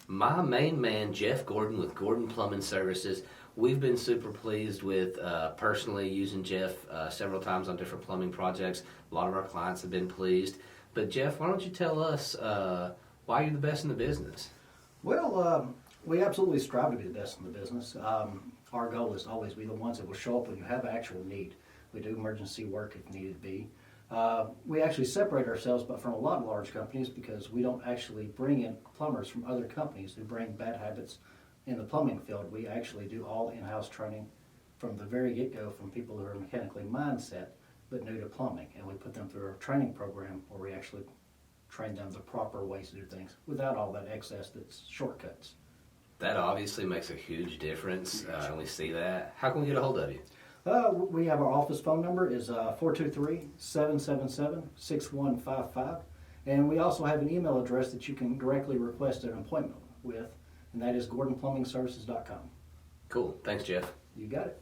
My main man, Jeff Gordon with Gordon Plumbing Services. We've been super pleased with personally using Jeff several times on different plumbing projects. A lot of our clients have been pleased. But Jeff, why don't you tell us why you're the best in the business? Well, we absolutely strive to be the best in the business. Our goal is to always be the ones that will show up when you have actual need. We do emergency work if needed be. We actually separate ourselves from a lot of large companies because we don't actually bring in plumbers from other companies who bring bad habits in the plumbing field. We actually do all in-house training from the very get-go from people who are mechanically mindset but new to plumbing, and we put them through a training program where we actually train them the proper ways to do things without all that excess that's shortcuts. That obviously makes a huge difference, and we see that. How can we get a hold of you? We have our office phone number is 423-777-6155, and we also have an email address that you can directly request an appointment with, and that is gordonplumbingservices.com. Cool. Thanks, Jeff. You got it.